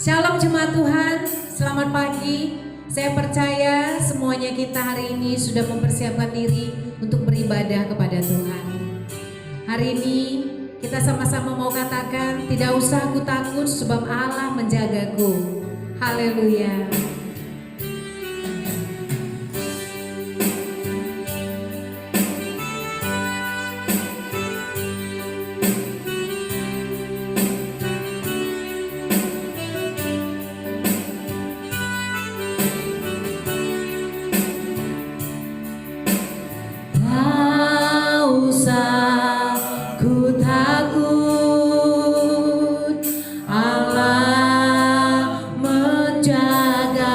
Shalom jemaat Tuhan, selamat pagi. Saya percaya semuanya kita hari ini sudah mempersiapkan diri untuk beribadah kepada Tuhan. Hari ini kita sama-sama mau katakan, tidak usah aku takut sebab Allah menjagaku. Haleluya. Allah menjaga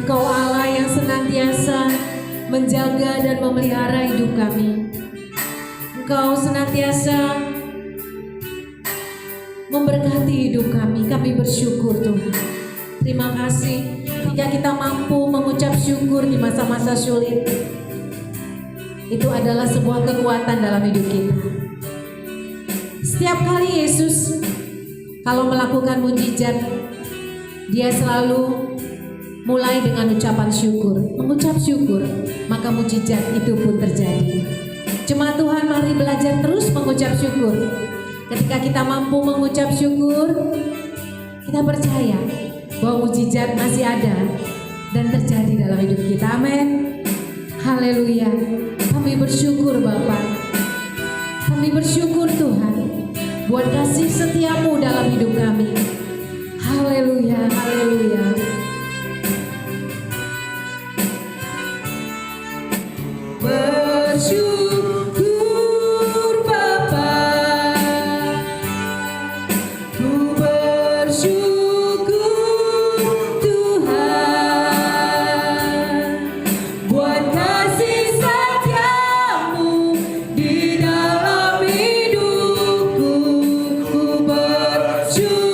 Engkau Allah yang senantiasa menjaga dan memelihara hidup kami. Engkau senantiasa memberkati hidup kami. Kami bersyukur Tuhan. Terima kasih ketika kita mampu mengucap syukur di masa-masa sulit. Itu adalah sebuah kekuatan dalam hidup kita. Setiap kali Yesus kalau melakukan mujizat, dia selalu mulai dengan ucapan syukur. Mengucap syukur, maka mujizat itu pun terjadi. Jemaat Tuhan, mari belajar terus mengucap syukur. Ketika kita mampu mengucap syukur, kita percaya bahwa mujizat masih ada dan terjadi dalam hidup kita. Amin. Haleluya. Kami bersyukur Bapa. Kami bersyukur Tuhan buat kasih setiamu dalam hidup kami. Haleluya, haleluya. Bersyukur Bapa, ku bersyukur Tuhan buat kasih setiamu di dalam hidupku. Ku bersyukur,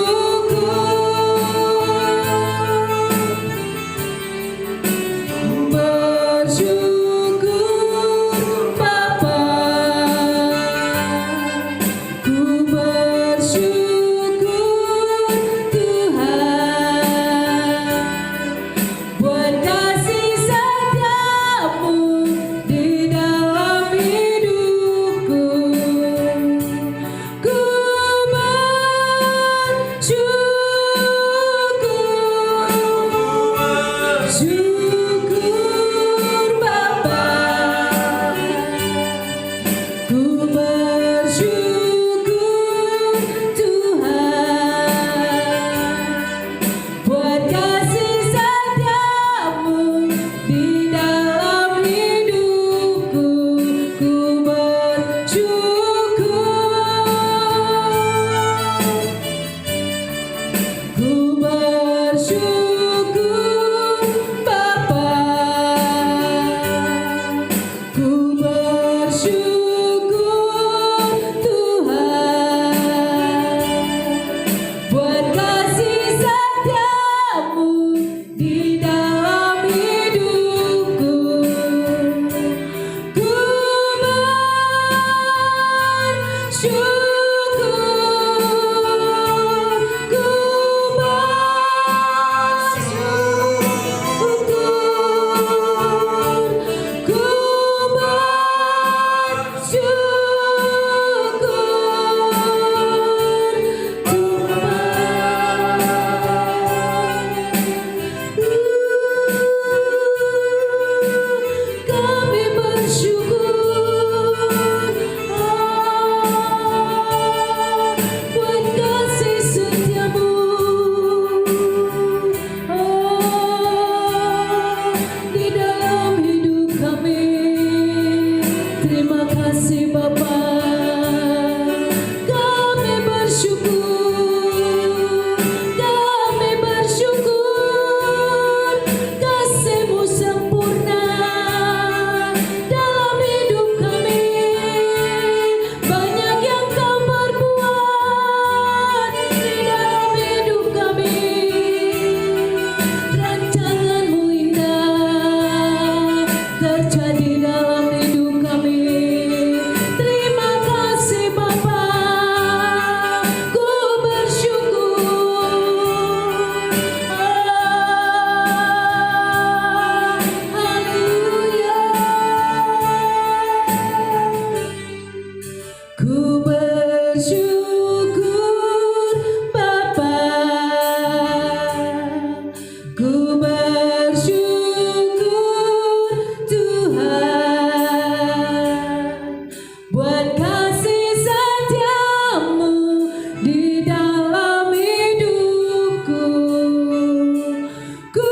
Bapa, ku bersyukur Tuhan buat kasih setiamu di dalam hidupku. Ku bersyukur Bapa, ku bersyukur Tuhan buat kasih setiamu di dalam hidupku. Ku bersyukur Bapa, ku bersyukur Tuhan buat kasih setiamu di dalam hidupku. Ku kami bersyukur buat kasih setiamu di dalam hidup kami. Terima kasih Bapa. Kami bersyukur kasih-Mu sempurna dalam hidup kami. Banyak yang Kau perbuat di dalam hidup kami. Rancangan-Mu indah terjadi dalam hidup kami. Terima kasih Bapa. Ku bersyukur. Haleluya. Ku bersyukur Bapa, ku bersyukur Tuhan buat kasih setiamu di dalam hidupku. Ku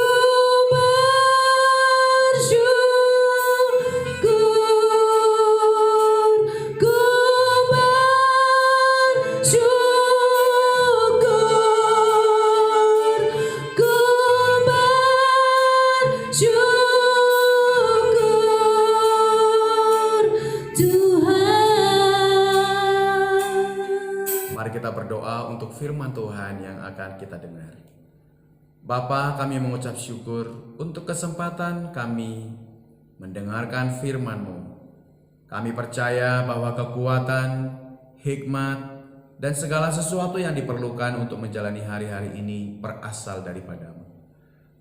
bersyukur, ku bersyukur, ku firman Tuhan yang akan kita dengar. Bapa, kami mengucap syukur untuk kesempatan kami mendengarkan firman-Mu. Kami percaya bahwa kekuatan, hikmat, dan segala sesuatu yang diperlukan untuk menjalani hari-hari ini berasal daripada-Mu.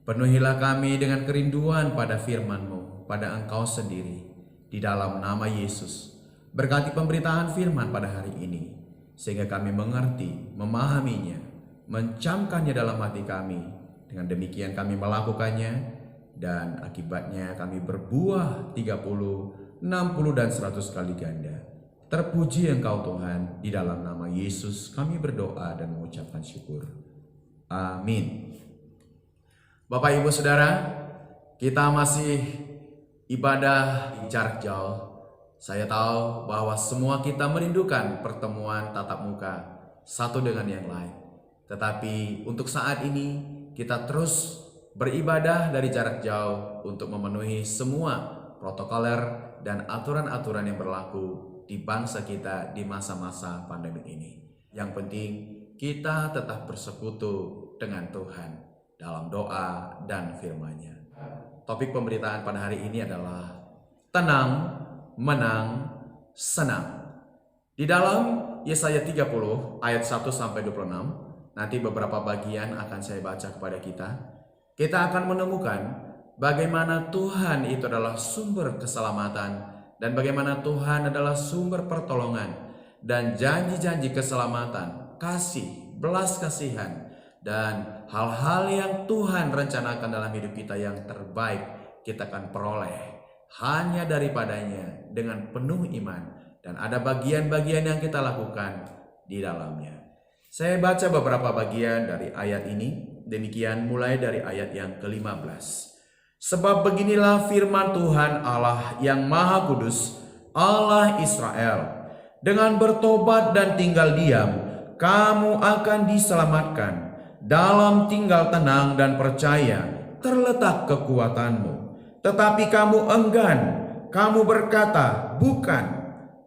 Penuhilah kami dengan kerinduan pada firman-Mu, pada Engkau sendiri, di dalam nama Yesus. Berkati pemberitaan firman pada hari ini, sehingga kami mengerti, memahaminya, mencamkannya dalam hati kami. Dengan demikian kami melakukannya, dan akibatnya kami berbuah 30, 60, dan 100 kali ganda. Terpuji Engkau Tuhan, di dalam nama Yesus kami berdoa dan mengucapkan syukur. Amin. Bapak Ibu Saudara, kita masih ibadah jarak jauh. Saya tahu bahwa semua kita merindukan pertemuan tatap muka satu dengan yang lain. Tetapi untuk saat ini kita terus beribadah dari jarak jauh untuk memenuhi semua protokoler dan aturan-aturan yang berlaku di bangsa kita di masa-masa pandemi ini. Yang penting kita tetap bersekutu dengan Tuhan dalam doa dan firman-Nya. Topik pemberitaan pada hari ini adalah tenang, menang, senang. Di dalam Yesaya 30 ayat 1-26, nanti beberapa bagian akan saya baca kepada kita. Kita akan menemukan bagaimana Tuhan itu adalah sumber keselamatan dan bagaimana Tuhan adalah sumber pertolongan dan janji-janji keselamatan, kasih, belas kasihan, dan hal-hal yang Tuhan rencanakan dalam hidup kita yang terbaik kita akan peroleh hanya daripadanya dengan penuh iman, dan ada bagian-bagian yang kita lakukan di dalamnya. Saya baca beberapa bagian dari ayat ini, demikian mulai dari ayat yang ke-15. Sebab beginilah firman Tuhan Allah yang Maha Kudus, Allah Israel, dengan bertobat dan tinggal diam, kamu akan diselamatkan. Dalam tinggal tenang dan percaya terletak kekuatanmu. Tetapi kamu enggan, kamu berkata, bukan,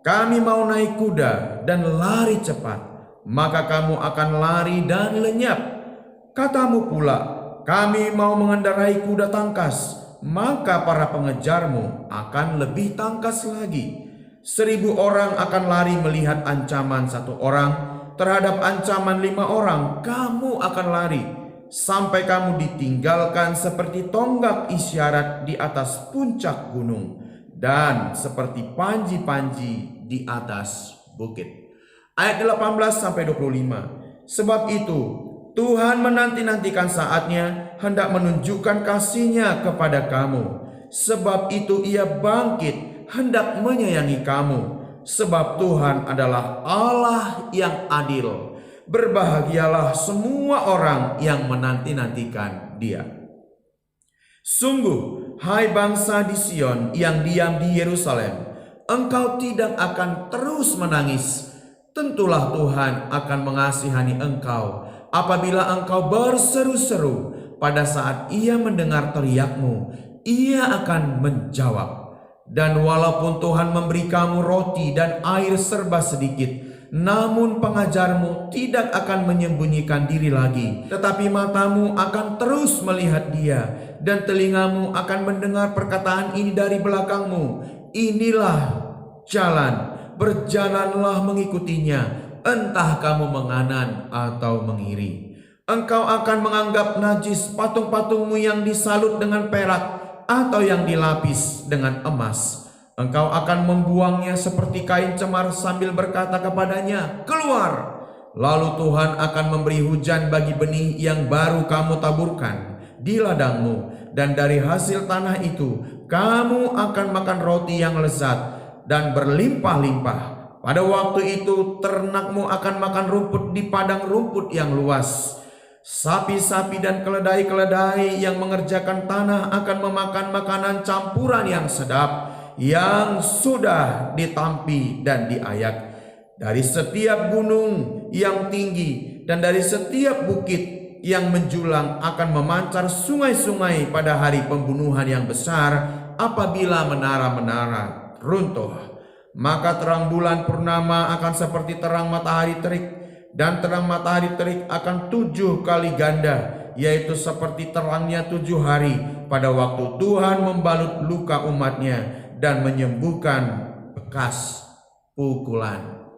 kami mau naik kuda dan lari cepat, maka kamu akan lari dan lenyap. Katamu pula, kami mau mengendarai kuda tangkas, maka para pengejarmu akan lebih tangkas lagi. 1000 orang akan lari melihat ancaman 1 orang, terhadap ancaman 5 orang kamu akan lari, sampai kamu ditinggalkan seperti tonggak isyarat di atas puncak gunung, dan seperti panji-panji di atas bukit. Ayat 18-25. Sebab itu Tuhan menanti-nantikan saatnya, hendak menunjukkan kasih-Nya kepada kamu. Sebab itu Ia bangkit, hendak menyayangi kamu. Sebab Tuhan adalah Allah yang adil. Berbahagialah semua orang yang menanti-nantikan Dia. Sungguh, hai bangsa di Sion yang diam di Yerusalem, engkau tidak akan terus menangis. Tentulah Tuhan akan mengasihani engkau apabila engkau berseru-seru. Pada saat Ia mendengar teriakmu, Ia akan menjawab. Dan walaupun Tuhan memberi kamu roti dan air serba sedikit, namun pengajarmu tidak akan menyembunyikan diri lagi, tetapi matamu akan terus melihat Dia, dan telingamu akan mendengar perkataan ini dari belakangmu. Inilah jalan, berjalanlah mengikutinya, entah kamu menganan atau mengiri. Engkau akan menganggap najis patung-patungmu yang disalut dengan perak atau yang dilapis dengan emas. Engkau akan membuangnya seperti kain cemar sambil berkata kepadanya, keluar. Lalu Tuhan akan memberi hujan bagi benih yang baru kamu taburkan di ladangmu, dan dari hasil tanah itu kamu akan makan roti yang lezat dan berlimpah-limpah. Pada waktu itu ternakmu akan makan rumput di padang rumput yang luas. Sapi-sapi dan keledai-keledai yang mengerjakan tanah akan memakan makanan campuran yang sedap, yang sudah ditampi dan diayak. Dari setiap gunung yang tinggi dan dari setiap bukit yang menjulang akan memancar sungai-sungai pada hari pembunuhan yang besar, apabila menara-menara runtuh. Maka terang bulan purnama akan seperti terang matahari terik, dan terang matahari terik akan 7 kali ganda, yaitu seperti terangnya 7 hari pada waktu Tuhan membalut luka umatnya dan menyembuhkan bekas pukulan.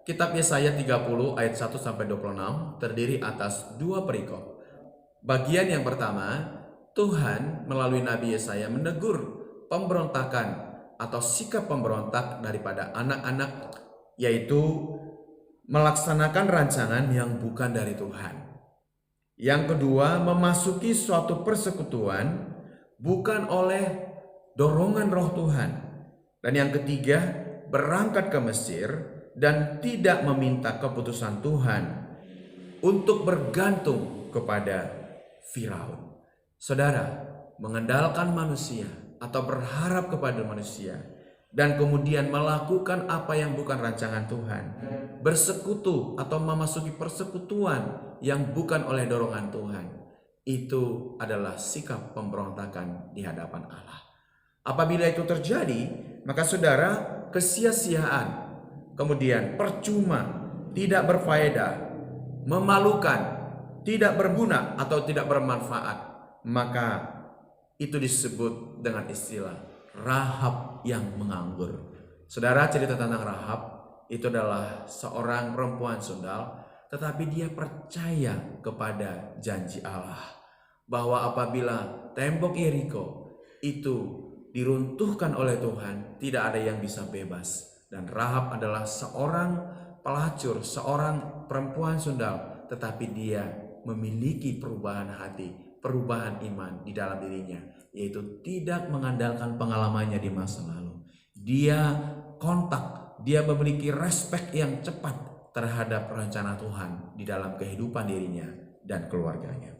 Kitab Yesaya 30 ayat 1-26 terdiri atas 2 perikop. Bagian yang pertama, Tuhan melalui Nabi Yesaya menegur pemberontakan atau sikap pemberontak daripada anak-anak, yaitu melaksanakan rancangan yang bukan dari Tuhan. Yang kedua, memasuki suatu persekutuan bukan oleh dorongan roh Tuhan. Dan yang ketiga, berangkat ke Mesir dan tidak meminta keputusan Tuhan untuk bergantung kepada Firaun. Saudara, mengandalkan manusia atau berharap kepada manusia dan kemudian melakukan apa yang bukan rancangan Tuhan, bersekutu atau memasuki persekutuan yang bukan oleh dorongan Tuhan, itu adalah sikap pemberontakan di hadapan Allah. Apabila itu terjadi, maka saudara, kesia-siaan, kemudian percuma, tidak berfaedah, memalukan, tidak berguna atau tidak bermanfaat, maka itu disebut dengan istilah Rahab yang menganggur. Saudara, cerita tentang Rahab itu adalah seorang perempuan sundal, tetapi dia percaya kepada janji Allah bahwa apabila tembok Yeriko itu diruntuhkan oleh Tuhan, tidak ada yang bisa bebas. Dan Rahab adalah seorang pelacur, seorang perempuan sundal, tetapi dia memiliki perubahan hati, perubahan iman di dalam dirinya, yaitu tidak mengandalkan pengalamannya di masa lalu. Dia kontak, dia memiliki respek yang cepat terhadap rencana Tuhan di dalam kehidupan dirinya dan keluarganya.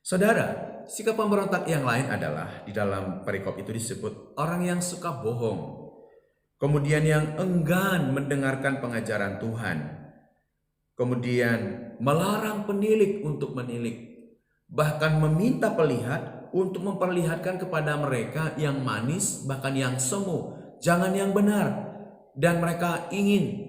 Saudara, sikap pemberontak yang lain adalah di dalam perikop itu disebut orang yang suka bohong, kemudian yang enggan mendengarkan pengajaran Tuhan, kemudian melarang penilik untuk menilik, bahkan meminta pelihat untuk memperlihatkan kepada mereka yang manis, bahkan yang semu, jangan yang benar. Dan mereka ingin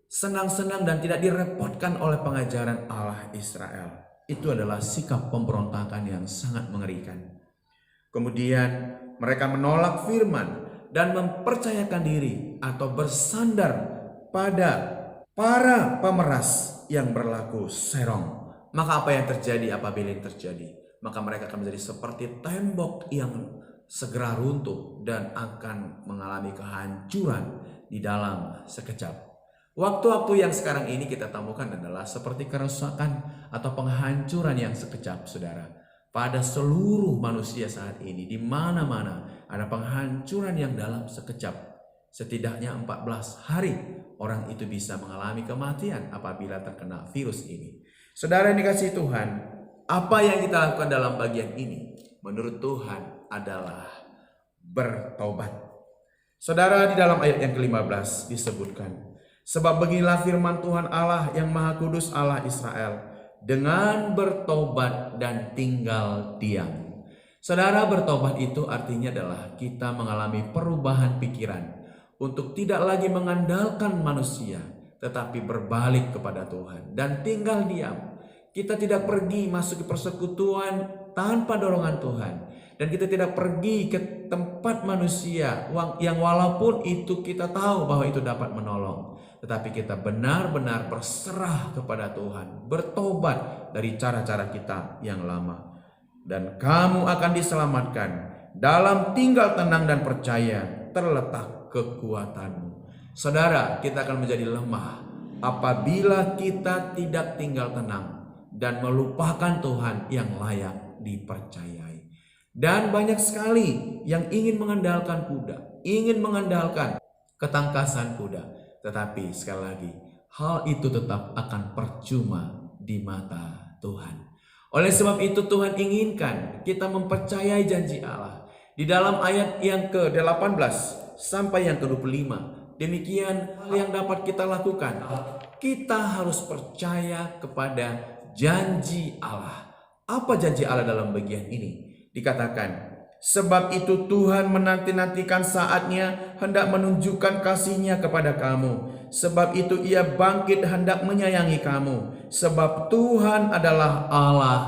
senang-senang dan tidak direpotkan oleh pengajaran Allah Israel. Itu adalah sikap pemberontakan yang sangat mengerikan. Kemudian mereka menolak firman dan mempercayakan diri atau bersandar pada para pemeras yang berlaku serong. Maka apa yang terjadi apabila ini terjadi? Maka mereka akan menjadi seperti tembok yang segera runtuh dan akan mengalami kehancuran di dalam sekejap. Waktu-waktu yang sekarang ini kita temukan adalah seperti kerusakan atau penghancuran yang sekejap, saudara. Pada seluruh manusia saat ini, di mana-mana ada penghancuran yang dalam sekejap. Setidaknya 14 hari orang itu bisa mengalami kematian apabila terkena virus ini. Saudara yang dikasihi Tuhan, apa yang kita lakukan dalam bagian ini menurut Tuhan adalah bertobat. Saudara, di dalam ayat yang ke-15 disebutkan, sebab beginilah firman Tuhan Allah yang Maha Kudus, Allah Israel, dengan bertobat dan tinggal diam. Saudara, bertobat itu artinya adalah kita mengalami perubahan pikiran untuk tidak lagi mengandalkan manusia, tetapi berbalik kepada Tuhan dan tinggal diam. Kita tidak pergi masuk ke persekutuan tanpa dorongan Tuhan, dan kita tidak pergi ke tempat manusia yang walaupun itu kita tahu bahwa itu dapat menolong, tetapi kita benar-benar berserah kepada Tuhan, bertobat dari cara-cara kita yang lama, dan kamu akan diselamatkan. Dalam tinggal tenang dan percaya terletak kekuatanmu. Saudara, kita akan menjadi lemah apabila kita tidak tinggal tenang dan melupakan Tuhan yang layak dipercayai. Dan banyak sekali yang ingin mengandalkan kuda, ingin mengandalkan ketangkasan kuda, tetapi sekali lagi hal itu tetap akan percuma di mata Tuhan. Oleh sebab itu Tuhan inginkan kita mempercayai janji Allah. Di dalam ayat yang ke-18 sampai yang ke-25, demikian yang dapat kita lakukan. Kita harus percaya kepada janji Allah. Apa janji Allah dalam bagian ini? Dikatakan, Sebab itu Tuhan menanti-nantikan saatnya hendak menunjukkan kasih-Nya kepada kamu. Sebab itu Ia bangkit hendak menyayangi kamu. Sebab Tuhan adalah Allah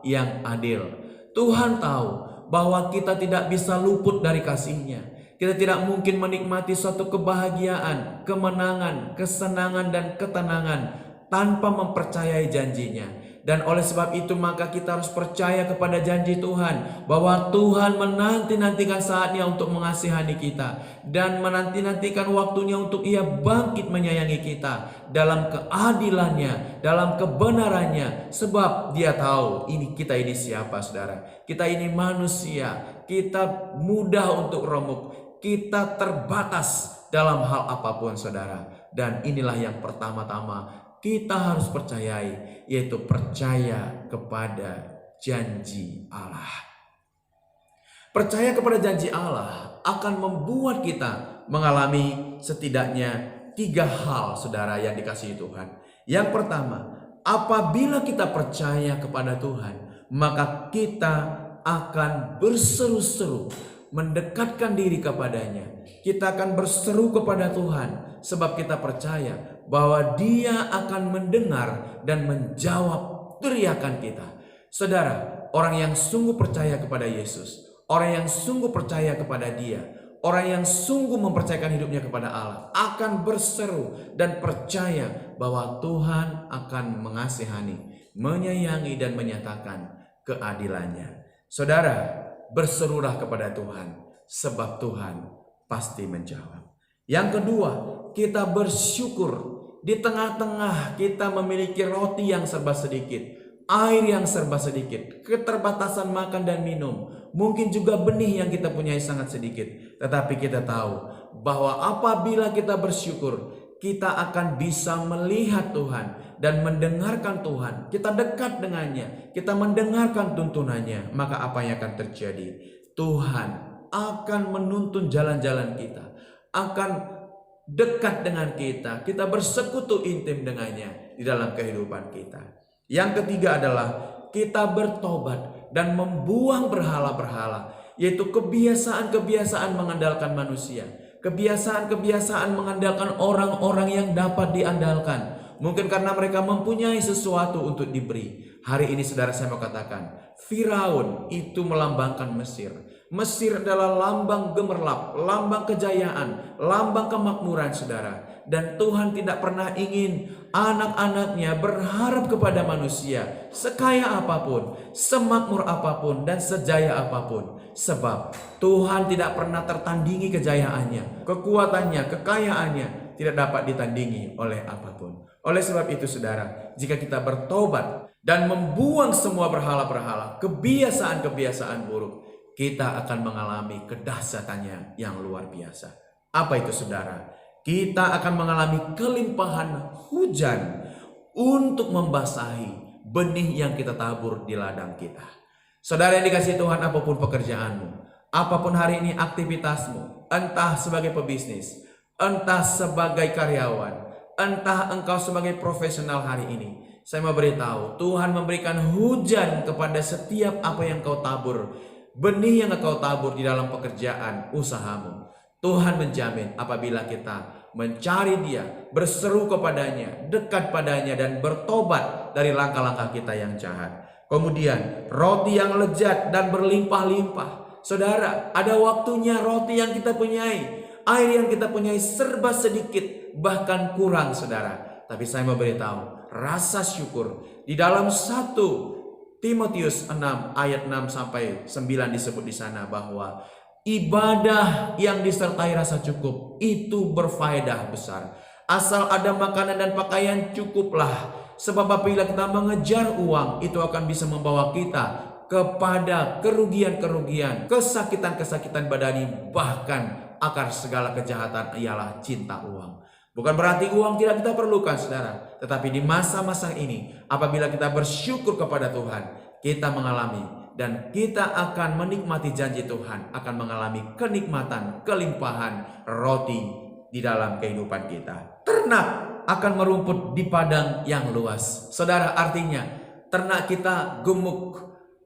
yang adil. Tuhan tahu bahwa kita tidak bisa luput dari kasih-Nya. Kita tidak mungkin menikmati suatu kebahagiaan, kemenangan, kesenangan, dan ketenangan tanpa mempercayai janji-Nya. Dan oleh sebab itu maka kita harus percaya kepada janji Tuhan, bahwa Tuhan menanti-nantikan saatnya untuk mengasihani kita, dan menanti-nantikan waktunya untuk Ia bangkit menyayangi kita dalam keadilannya, dalam kebenarannya. Sebab Dia tahu kita ini siapa, saudara. Kita ini manusia, kita mudah untuk remuk, kita terbatas dalam hal apapun, saudara. Dan inilah yang pertama-tama kita harus percayai, yaitu percaya kepada janji Allah. Percaya kepada janji Allah akan membuat kita mengalami setidaknya 3 hal, saudara, yang dikasihi Tuhan. Yang pertama, apabila kita percaya kepada Tuhan, maka kita akan berseru-seru mendekatkan diri kepadanya. Kita akan berseru kepada Tuhan sebab kita percaya bahwa Dia akan mendengar dan menjawab teriakan kita. Saudara, orang yang sungguh percaya kepada Yesus, orang yang sungguh percaya kepada Dia, orang yang sungguh mempercayakan hidupnya kepada Allah, akan berseru dan percaya bahwa Tuhan akan mengasihani, menyayangi, dan menyatakan keadilannya. Saudara, berserulah kepada Tuhan, sebab Tuhan pasti menjawab. Yang kedua, kita bersyukur. Di tengah-tengah kita memiliki roti yang serba sedikit, air yang serba sedikit, keterbatasan makan dan minum, mungkin juga benih yang kita punyai sangat sedikit. Tetapi kita tahu bahwa apabila kita bersyukur, kita akan bisa melihat Tuhan dan mendengarkan Tuhan. Kita dekat dengannya, kita mendengarkan tuntunannya. Maka apa yang akan terjadi? Tuhan akan menuntun jalan-jalan kita, akan dekat dengan kita, kita bersekutu intim dengannya di dalam kehidupan kita. Yang ketiga adalah kita bertobat dan membuang berhala-berhala, yaitu kebiasaan-kebiasaan mengandalkan manusia, kebiasaan-kebiasaan mengandalkan orang-orang yang dapat diandalkan. Mungkin karena mereka mempunyai sesuatu untuk diberi. Hari ini saudara, saya mau katakan, Firaun itu melambangkan Mesir. Mesir adalah lambang gemerlap, lambang kejayaan, lambang kemakmuran, saudara. Dan Tuhan tidak pernah ingin anak-anaknya berharap kepada manusia, sekaya apapun, semakmur apapun, dan sejaya apapun. Sebab Tuhan tidak pernah tertandingi kejayaannya, kekuatannya, kekayaannya tidak dapat ditandingi oleh apapun. Oleh sebab itu, saudara, jika kita bertobat dan membuang semua berhala-berhala, kebiasaan-kebiasaan buruk, kita akan mengalami kedahsyatannya yang luar biasa. Apa itu, saudara? Kita akan mengalami kelimpahan hujan untuk membasahi benih yang kita tabur di ladang kita. Saudara yang dikasihi Tuhan, apapun pekerjaanmu, apapun hari ini aktivitasmu, entah sebagai pebisnis, entah sebagai karyawan, entah engkau sebagai profesional hari ini, saya mau beritahu, Tuhan memberikan hujan kepada setiap apa yang kau tabur, benih yang kau tabur di dalam pekerjaan usahamu. Tuhan menjamin apabila kita mencari Dia, berseru kepadanya, dekat padanya, dan bertobat dari langkah-langkah kita yang jahat. Kemudian roti yang lezat dan berlimpah-limpah. Saudara, ada waktunya roti yang kita punyai, air yang kita punyai serba sedikit, bahkan kurang, saudara. Tapi saya mau beritahu, rasa syukur di dalam 1 Timotius 6 ayat 6 sampai 9 disebut di sana bahwa ibadah yang disertai rasa cukup itu berfaedah besar. Asal ada makanan dan pakaian cukuplah. Sebab apabila kita mengejar uang, itu akan bisa membawa kita kepada kerugian-kerugian, kesakitan-kesakitan badani, bahkan akar segala kejahatan ialah cinta uang. Bukan berarti uang tidak kita perlukan, saudara. Tetapi di masa-masa ini, apabila kita bersyukur kepada Tuhan, kita mengalami dan kita akan menikmati janji Tuhan, akan mengalami kenikmatan, kelimpahan roti di dalam kehidupan kita. Ternak akan merumput di padang yang luas. Saudara, artinya ternak kita gemuk,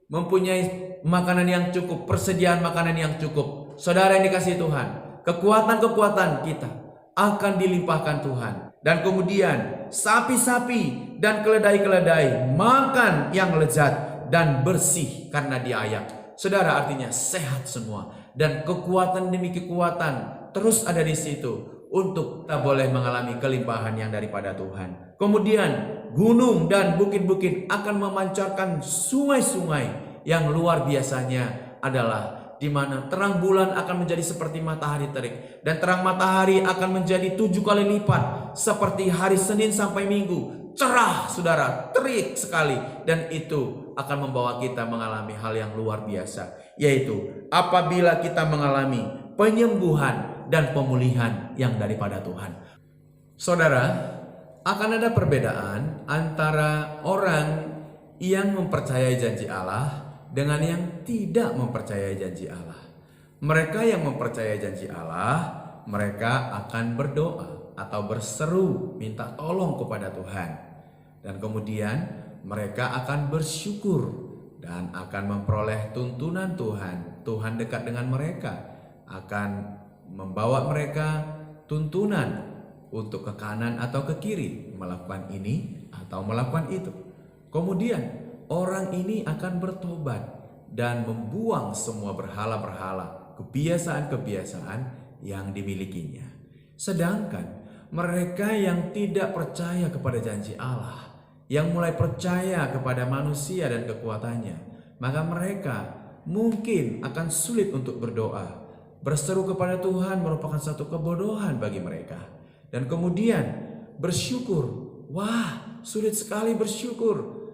mempunyai makanan yang cukup, persediaan makanan yang cukup. Saudara yang dikasihi Tuhan, kekuatan-kekuatan kita akan dilimpahkan Tuhan. Dan kemudian sapi-sapi dan keledai-keledai makan yang lezat dan bersih karena diayak. Saudara, artinya sehat semua. Dan kekuatan demi kekuatan terus ada di situ untuk kita boleh mengalami kelimpahan yang daripada Tuhan. Kemudian gunung dan bukit-bukit akan memancarkan sungai-sungai yang luar biasanya adalah di mana terang bulan akan menjadi seperti matahari terik, dan terang matahari akan menjadi 7 kali lipat seperti hari Senin sampai Minggu. Cerah, saudara, terik sekali, dan itu akan membawa kita mengalami hal yang luar biasa, yaitu apabila kita mengalami penyembuhan dan pemulihan yang daripada Tuhan. Saudara, akan ada perbedaan antara orang yang mempercayai janji Allah dengan yang tidak mempercayai janji Allah. Mereka yang mempercayai janji Allah, mereka akan berdoa atau berseru minta tolong kepada Tuhan. Dan kemudian mereka akan bersyukur dan akan memperoleh tuntunan Tuhan. Tuhan dekat dengan mereka, akan membawa mereka tuntunan untuk ke kanan atau ke kiri, melakukan ini atau melakukan itu. Kemudian orang ini akan bertobat dan membuang semua berhala-berhala, kebiasaan-kebiasaan yang dimilikinya. Sedangkan mereka yang tidak percaya kepada janji Allah, yang mulai percaya kepada manusia dan kekuatannya, maka mereka mungkin akan sulit untuk berdoa. Berseru kepada Tuhan merupakan satu kebodohan bagi mereka. Dan kemudian bersyukur, wah, sulit sekali bersyukur.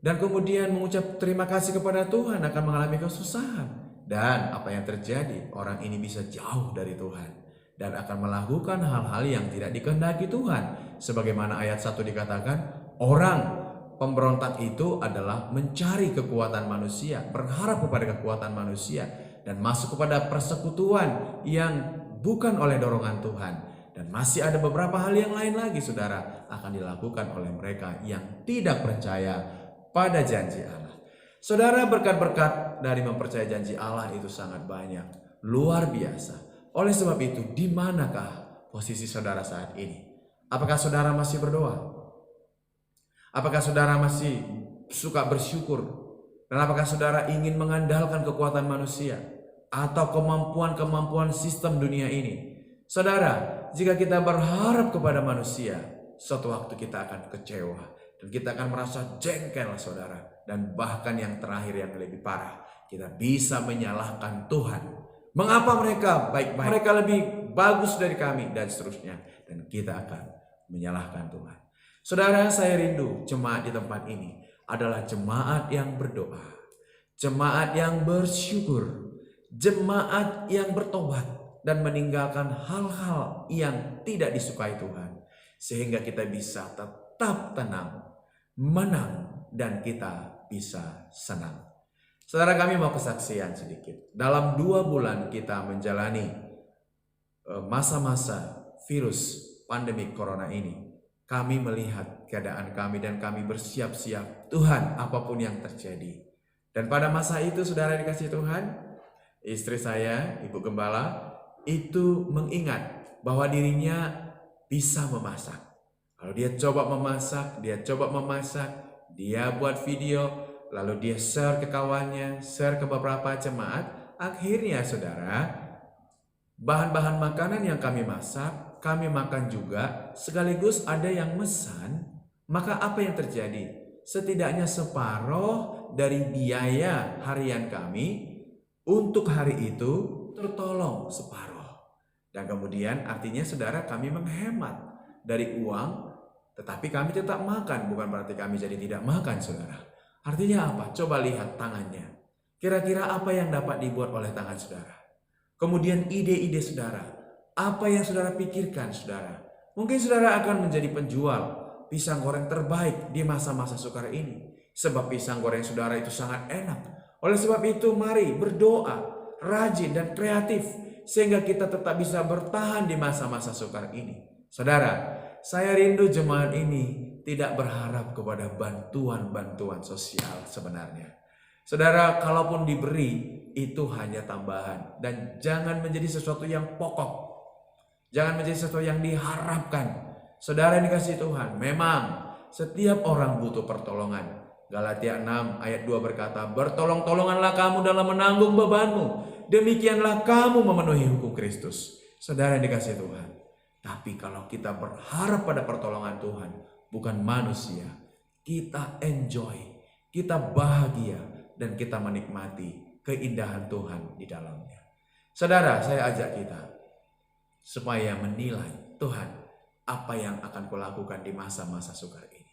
Dan kemudian mengucap terima kasih kepada Tuhan akan mengalami kesusahan. Dan apa yang terjadi? Orang ini bisa jauh dari Tuhan dan akan melakukan hal-hal yang tidak dikehendaki Tuhan. Sebagaimana ayat 1 dikatakan, orang pemberontak itu adalah mencari kekuatan manusia, berharap kepada kekuatan manusia, dan masuk kepada persekutuan yang bukan oleh dorongan Tuhan. Dan masih ada beberapa hal yang lain lagi, saudara, akan dilakukan oleh mereka yang tidak percaya pada janji Allah. Saudara, berkat-berkat dari mempercayai janji Allah itu sangat banyak, luar biasa. Oleh sebab itu, di manakah posisi saudara saat ini? Apakah saudara masih berdoa? Apakah saudara masih suka bersyukur? Dan apakah saudara ingin mengandalkan kekuatan manusia atau kemampuan-kemampuan sistem dunia ini? Saudara, jika kita berharap kepada manusia, suatu waktu kita akan kecewa dan kita akan merasa jengkel, saudara. Dan bahkan yang terakhir yang lebih parah, kita bisa menyalahkan Tuhan. Mengapa mereka baik-baik? Mereka lebih bagus dari kami dan seterusnya. Dan kita akan menyalahkan Tuhan. Saudara, saya rindu jemaat di tempat ini adalah jemaat yang berdoa, jemaat yang bersyukur, jemaat yang bertobat dan meninggalkan hal-hal yang tidak disukai Tuhan, sehingga kita bisa tetap tenang, menang, dan kita bisa senang. Saudara, kami mau kesaksian sedikit. Dalam 2 bulan kita menjalani masa-masa virus pandemi corona ini, kami melihat keadaan kami dan kami bersiap-siap, Tuhan, apapun yang terjadi. Dan pada masa itu, saudara dikasih Tuhan, istri saya, Ibu Gembala, itu mengingat bahwa dirinya bisa memasak. Kalau dia coba memasak, dia buat video, lalu dia share ke kawannya, share ke beberapa jemaat. Akhirnya, saudara, bahan-bahan makanan yang kami masak, kami makan juga, sekaligus ada yang mesan. Maka apa yang terjadi? Setidaknya separuh dari biaya harian kami untuk hari itu tertolong separuh. Dan kemudian artinya, saudara, kami menghemat dari uang, tetapi kami tetap makan. Bukan berarti kami jadi tidak makan, saudara. Artinya apa? Coba lihat tangannya. Kira-kira apa yang dapat dibuat oleh tangan saudara? Kemudian ide-ide saudara. Apa yang saudara pikirkan, saudara? Mungkin saudara akan menjadi penjual pisang goreng terbaik di masa-masa sukar ini. Sebab pisang goreng saudara itu sangat enak. Oleh sebab itu, mari berdoa, rajin dan kreatif, sehingga kita tetap bisa bertahan di masa-masa sukar ini. Saudara, saya rindu jemaat ini tidak berharap kepada bantuan-bantuan sosial sebenarnya. Saudara, kalaupun diberi, itu hanya tambahan. Dan jangan menjadi sesuatu yang pokok. Jangan menjadi sesuatu yang diharapkan. Saudara yang dikasihi Tuhan, memang setiap orang butuh pertolongan. Galatia 6 ayat 2 berkata, bertolong-tolonganlah kamu dalam menanggung bebanmu. Demikianlah kamu memenuhi hukum Kristus. Saudara yang dikasihi Tuhan. Tapi kalau kita berharap pada pertolongan Tuhan, bukan manusia, kita enjoy, kita bahagia, dan kita menikmati keindahan Tuhan di dalamnya. Saudara, saya ajak kita supaya menilai, Tuhan, apa yang akan kulakukan di masa-masa sukar ini.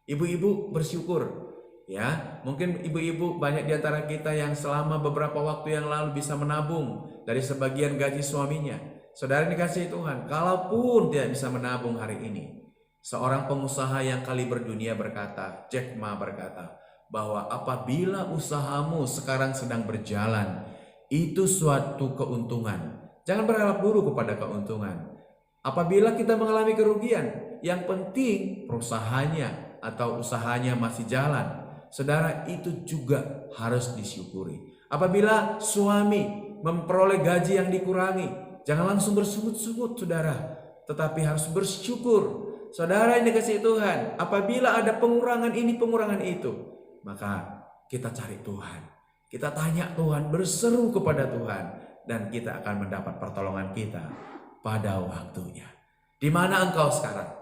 Ibu-ibu bersyukur, ya, mungkin ibu-ibu banyak di antara kita yang selama beberapa waktu yang lalu bisa menabung dari sebagian gaji suaminya. Saudara dikasihi Tuhan, kalaupun tidak bisa menabung hari ini, seorang pengusaha yang kali berdunia berkata, Jack Ma berkata, bahwa apabila usahamu sekarang sedang berjalan, itu suatu keuntungan. Jangan berharap dulu kepada keuntungan. Apabila kita mengalami kerugian, yang penting perusahaannya atau usahanya masih jalan. Saudara, itu juga harus disyukuri. Apabila suami memperoleh gaji yang dikurangi, jangan langsung bersungut-sungut, saudara, tetapi harus bersyukur. Saudara yang dikasihi Tuhan, apabila ada pengurangan ini, pengurangan itu, maka kita cari Tuhan. Kita tanya Tuhan, berseru kepada Tuhan, dan kita akan mendapat pertolongan kita pada waktunya. Di mana engkau sekarang?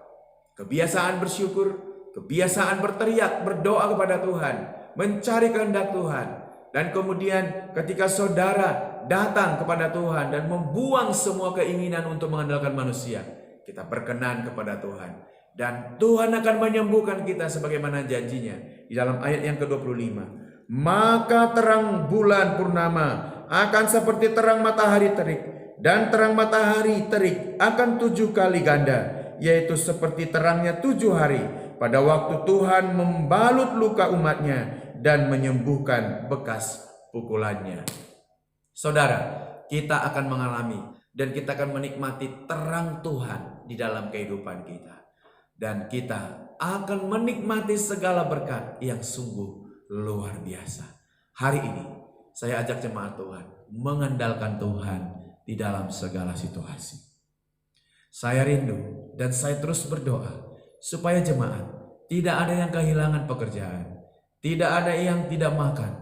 Kebiasaan bersyukur, kebiasaan berteriak, berdoa kepada Tuhan, mencari kehendak Tuhan. Dan kemudian ketika saudara datang kepada Tuhan dan membuang semua keinginan untuk mengandalkan manusia, kita berkenan kepada Tuhan. Dan Tuhan akan menyembuhkan kita sebagaimana janjinya. Di dalam ayat yang ke-25. Maka terang bulan purnama akan seperti terang matahari terik. Dan terang matahari terik akan 7 kali ganda. Yaitu seperti terangnya 7 hari. Pada waktu Tuhan membalut luka umatnya dan menyembuhkan bekas pukulannya. Saudara, kita akan mengalami dan kita akan menikmati terang Tuhan di dalam kehidupan kita. Dan kita akan menikmati segala berkat yang sungguh luar biasa. Hari ini saya ajak jemaat Tuhan mengandalkan Tuhan di dalam segala situasi. Saya rindu dan saya terus berdoa supaya jemaat tidak ada yang kehilangan pekerjaan, tidak ada yang tidak makan,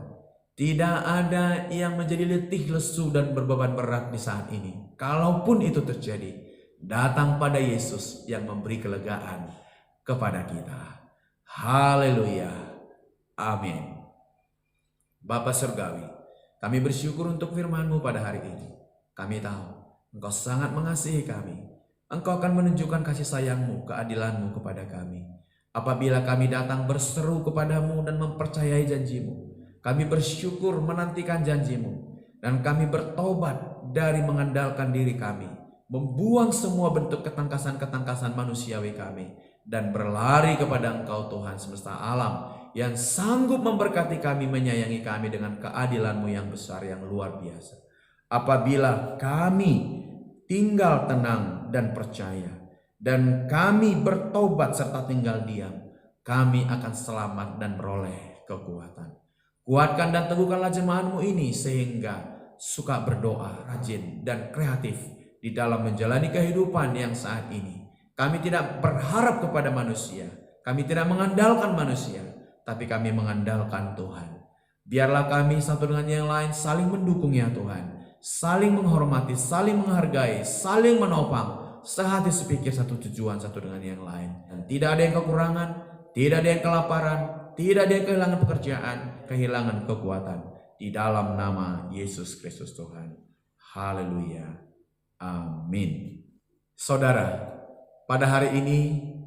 tidak ada yang menjadi letih, lesu, dan berbeban berat di saat ini. Kalaupun itu terjadi, datang pada Yesus yang memberi kelegaan kepada kita. Haleluya. Amin. Bapa Surgawi, kami bersyukur untuk firman-Mu pada hari ini. Kami tahu Engkau sangat mengasihi kami. Engkau akan menunjukkan kasih sayang-Mu, keadilan-Mu kepada kami. Apabila kami datang berseru kepadamu dan mempercayai janji-Mu, kami bersyukur menantikan janji-Mu, dan kami bertobat dari mengandalkan diri kami, membuang semua bentuk ketangkasan-ketangkasan manusiawi kami, dan berlari kepada Engkau Tuhan semesta alam, yang sanggup memberkati kami, menyayangi kami dengan keadilan-Mu yang besar, yang luar biasa. Apabila kami tinggal tenang dan percaya, dan kami bertobat serta tinggal diam, kami akan selamat dan beroleh kekuatan. Kuatkan dan teguhkanlah jemaat-Mu ini sehingga suka berdoa, rajin dan kreatif di dalam menjalani kehidupan yang saat ini. Kami tidak berharap kepada manusia, kami tidak mengandalkan manusia, tapi kami mengandalkan Tuhan. Biarlah kami satu dengan yang lain saling mendukung ya Tuhan, saling menghormati, saling menghargai, saling menopang, sehati sepikir, satu tujuan satu dengan yang lain. Dan tidak ada yang kekurangan, tidak ada yang kelaparan, tidak ada yang kehilangan pekerjaan, kehilangan kekuatan. Di dalam nama Yesus Kristus Tuhan. Haleluya. Amin. Saudara, pada hari ini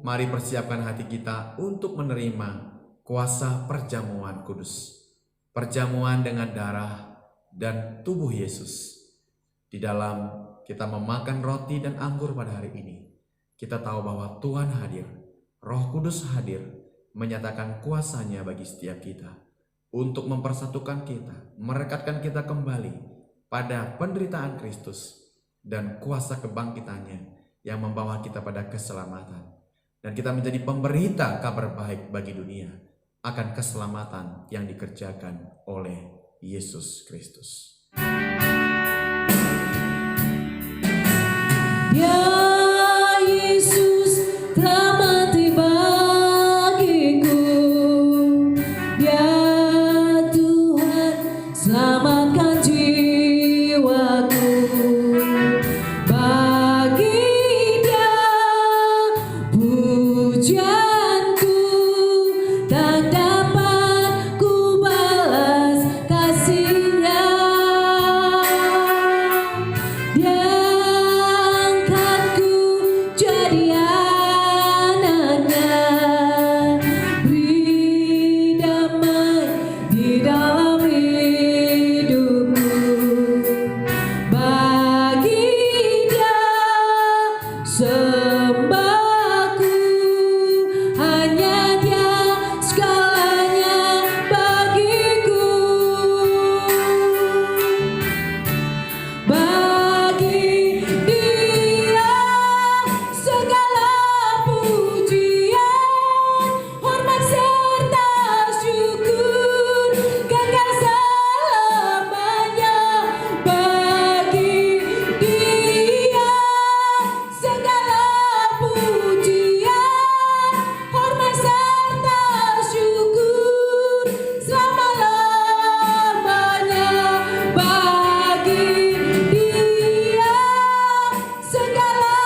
mari persiapkan hati kita untuk menerima kuasa perjamuan kudus. Perjamuan dengan darah dan tubuh Yesus. Di dalam kita memakan roti dan anggur pada hari ini, kita tahu bahwa Tuhan hadir, Roh Kudus hadir, menyatakan kuasanya bagi setiap kita untuk mempersatukan kita, merekatkan kita kembali pada penderitaan Kristus dan kuasa kebangkitannya yang membawa kita pada keselamatan. Dan kita menjadi pemberita kabar baik bagi dunia. akan keselamatan yang dikerjakan oleh Yesus Kristus. Ya Yesus telah mati bagiku, ya Tuhan selamatkan jiwaku. Bagi Dia pujianku tak dapat ku balas kasih-Nya. Dia angkatku jadi anak-Nya, beri damai di dalam hidupku. Bagi Dia sembahku, hanya Dia segalanya bagiku. Bagi Dia segala pujian, hormat serta syukur kekal selamanya. Bagi Dia segala pujian, hormat serta syukur selama-lamanya. Bagi Dia segala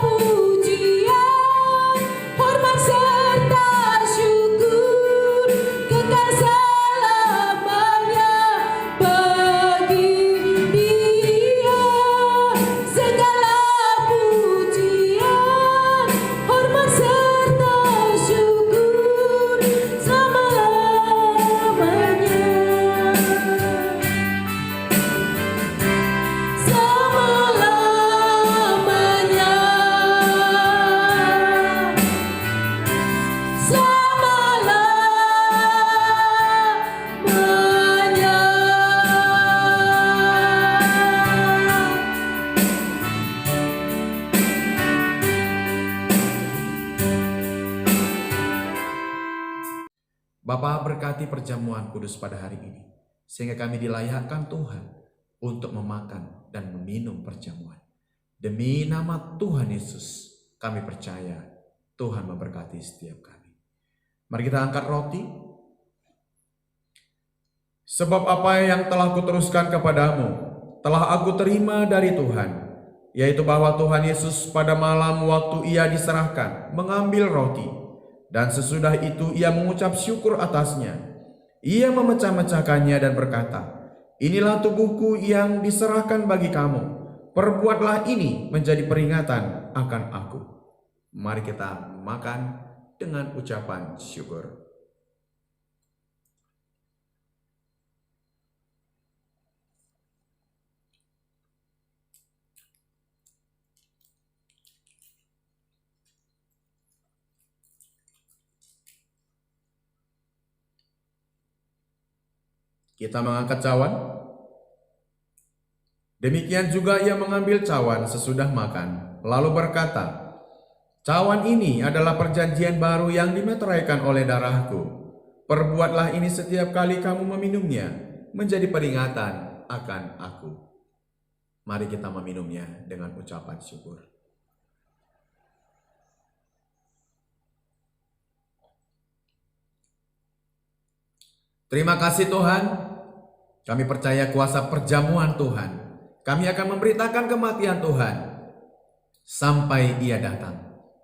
pujian, hormat serta syukur kekal selamanya. Bagi Dia segala pujian, hormat serta syukur selama-lamanya. Selama-lamanya. Selama-lamanya. Bapa, berkati perjamuan kudus pada hari ini, sehingga kami dilayakkan Tuhan untuk memakan dan meminum perjamuan. Demi nama Tuhan Yesus, kami percaya Tuhan memberkati setiap kami. Mari kita angkat roti. Sebab apa yang telah kuteruskan kepadamu, telah aku terima dari Tuhan, yaitu bahwa Tuhan Yesus pada malam waktu Ia diserahkan, mengambil roti, dan sesudah itu Ia mengucap syukur atasnya. Ia memecah-mecahkannya dan berkata, "Inilah tubuhku yang diserahkan bagi kamu. Perbuatlah ini menjadi peringatan akan aku." Mari kita makan dengan ucapan syukur. Kita mengangkat cawan. Demikian juga Ia mengambil cawan sesudah makan, lalu berkata, "Cawan ini adalah perjanjian baru yang dimeteraikan oleh darahku. Perbuatlah ini setiap kali kamu meminumnya, menjadi peringatan akan aku." Mari kita meminumnya dengan ucapan syukur. Terima kasih Tuhan, kami percaya kuasa perjamuan Tuhan. Kami akan memberitakan kematian Tuhan sampai Ia datang.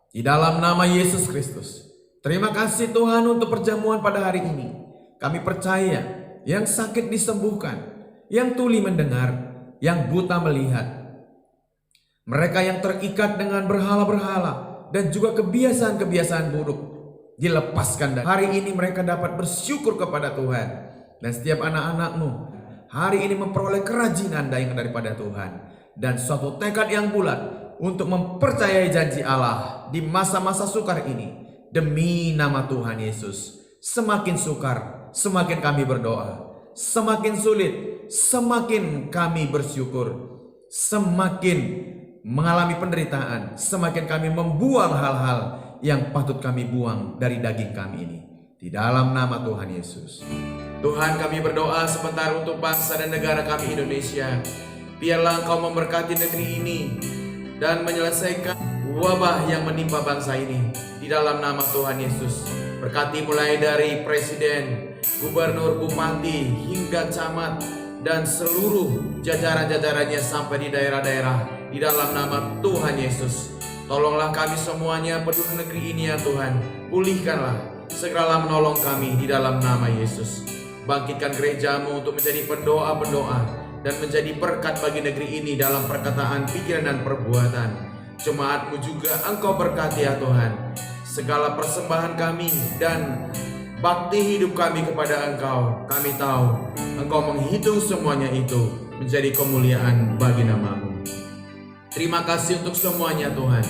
Di dalam nama Yesus Kristus. Terima kasih Tuhan untuk perjamuan pada hari ini. Kami percaya yang sakit disembuhkan, yang tuli mendengar, yang buta melihat. Mereka yang terikat dengan berhala-berhala dan juga kebiasaan-kebiasaan buruk dilepaskan, dan hari ini mereka dapat bersyukur kepada Tuhan. Dan setiap anak-anak-Mu hari ini memperoleh kerajinan yang daripada Tuhan dan suatu tekad yang bulat untuk mempercayai janji Allah di masa-masa sukar ini. Demi nama Tuhan Yesus, semakin sukar semakin kami berdoa, semakin sulit semakin kami bersyukur, semakin mengalami penderitaan semakin kami membuang hal-hal yang patut kami buang dari daging kami ini. di dalam nama Tuhan Yesus. Tuhan, kami berdoa sebentar untuk bangsa dan negara kami Indonesia. Biarlah Engkau memberkati negeri ini dan menyelesaikan wabah yang menimpa bangsa ini di dalam nama Tuhan Yesus. Berkati mulai dari presiden, gubernur, bupati, hingga camat, dan seluruh jajaran-jajarannya sampai di daerah-daerah di dalam nama Tuhan Yesus. Tolonglah kami semuanya penduduk negeri ini ya Tuhan. Pulihkanlah, segeralah menolong kami di dalam nama Yesus. Bangkitkan gerejamu untuk menjadi pendoa-pendoa dan menjadi berkat bagi negeri ini dalam perkataan, pikiran, dan perbuatan. Jemaatmu juga Engkau berkati ya Tuhan. Segala persembahan kami dan bakti hidup kami kepada Engkau, kami tahu Engkau menghitung semuanya itu menjadi kemuliaan bagi nama-Mu. Terima kasih untuk semuanya Tuhan.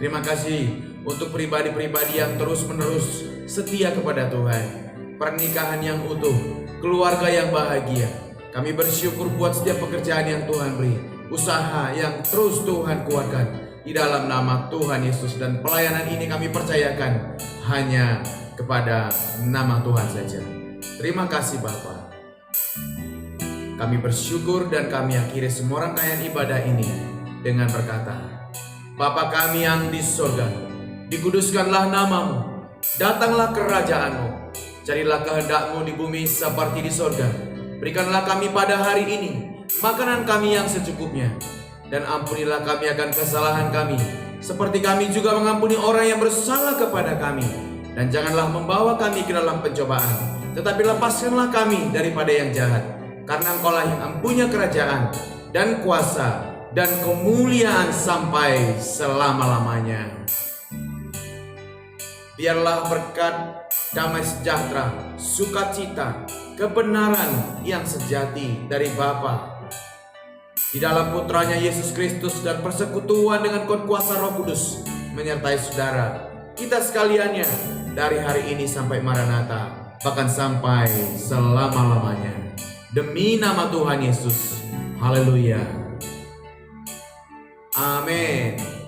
Terima kasih untuk pribadi-pribadi yang terus-menerus setia kepada Tuhan. Pernikahan yang utuh, keluarga yang bahagia. Kami bersyukur buat setiap pekerjaan yang Tuhan beri, usaha yang terus Tuhan kuatkan di dalam nama Tuhan Yesus. Dan pelayanan ini kami percayakan hanya kepada nama Tuhan saja. Terima kasih Bapa. Kami bersyukur dan kami akhiri semua rangkaian ibadah ini dengan berkata, Bapa kami yang di surga, dikuduskanlah nama-Mu, datanglah kerajaan-Mu, jadilah kehendak-Mu di bumi seperti di surga. Berikanlah kami pada hari ini makanan kami yang secukupnya, dan ampunilah kami akan kesalahan kami, seperti kami juga mengampuni orang yang bersalah kepada kami. Dan janganlah membawa kami ke dalam pencobaan, tetapi lepaskanlah kami daripada yang jahat. Karena Engkau-lah yang punya kerajaan dan kuasa dan kemuliaan sampai selama-lamanya. Biarlah berkat, damai sejahtera, sukacita, kebenaran yang sejati dari Bapa di dalam Putranya Yesus Kristus dan persekutuan dengan kuasa Roh Kudus menyertai saudara kita sekaliannya dari hari ini sampai Maranatha, bahkan sampai selama-lamanya. Demi nama Tuhan Yesus. Haleluya. Amin.